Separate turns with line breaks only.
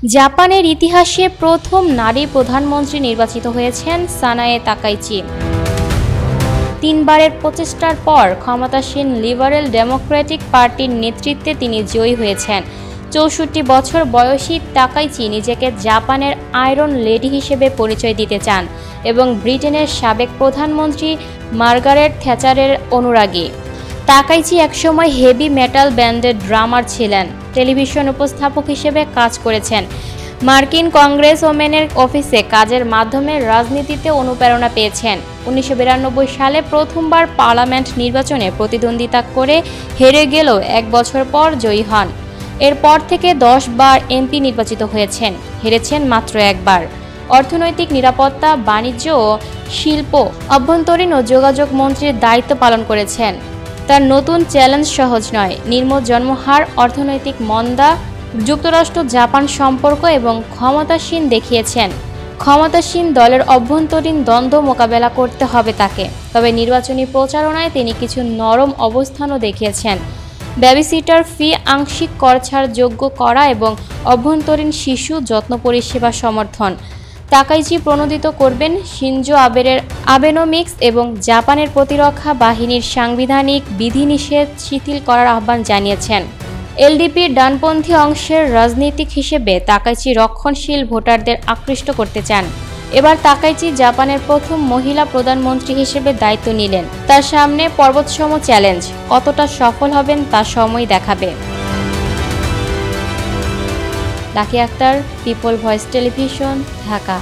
জাপানের ইতিহাসে প্রথম নারী প্রধানমন্ত্রী নির্বাচিত হয়েছেন সানায়ে তাকাইচি। 3 বারের প্রচেষ্টার পর ক্ষমতাসীন লিবারেল ডেমোক্রেটিক পার্টির নেতৃত্বে তিনি জয়ী হয়েছেন। 64 বছর বয়সী তাকাইচি নিজেকে জাপানের আয়রন লেডি হিসেবে পরিচয় দিতে চান এবং ব্রিটেনের সাবেক প্রধানমন্ত্রী মার্গারেট থ্যাচারের অনুরাগী। তাকাইচি একসময় হেভি মেটাল ব্যান্ডের ড্রামার ছিলেন, টেলিভিশন উপস্থাপক হিসেবে কাজ করেছেন। মার্কিন কংগ্রেস ওমেনের অফিসে কাজের মাধ্যমে রাজনীতিতে অনুপ্রেরণা পেয়েছেন। 1992 সালে প্রথমবার পার্লামেন্ট নির্বাচনে প্রতিদ্বন্দ্বিতা করে হেরে গেলেও 1 বছর পর জয়ী হন। এরপর থেকে 10 বার এমপি নির্বাচিত হয়েছেন, হেরেছেন মাত্র 1 বার। অর্থনৈতিক নিরাপত্তা, বাণিজ্য ও শিল্প, অভ্যন্তরীণ ও যোগাযোগ মন্ত্রীর দায়িত্ব পালন করেছেন। তার নতুন চ্যালেঞ্জ সহজ নয়, নিম্ন জন্মহার, অর্থনৈতিক মন্দা, যুক্তরাষ্ট্র জাপান সম্পর্ক এবং ক্ষমতাসীন দলের অভ্যন্তরীণ দ্বন্দ্ব মোকাবেলা করতে হবে তাকে। তবে নির্বাচনী প্রচারণায় তিনি কিছু নরম অবস্থানও দেখিয়েছেন। বেবিসিটার ফি আংশিক করছাড় যোগ্য করা এবং অভ্যন্তরীণ শিশু যত্ন পরিষেবা সমর্থন। তাকাইচি প্রণোদিত করবেন শিনজো আবের আবেনোমিক্স এবং জাপানের প্রতিরক্ষা বাহিনীর সাংবিধানিক বিধিনিষেধ শিথিল করার আহ্বান জানিয়েছেন। এলডিপির ডানপন্থী অংশের রাজনীতিক হিসেবে তাকাইচি রক্ষণশীল ভোটারদের আকৃষ্ট করতে চান। এবার তাকাইচি জাপানের প্রথম মহিলা প্রধানমন্ত্রী হিসেবে দায়িত্ব নিলেন। তার সামনে পর্বতসম চ্যালেঞ্জ, কতটা সফল হবেন তা সময় দেখাবে। Lucky Akter, people voice television, Dhaka.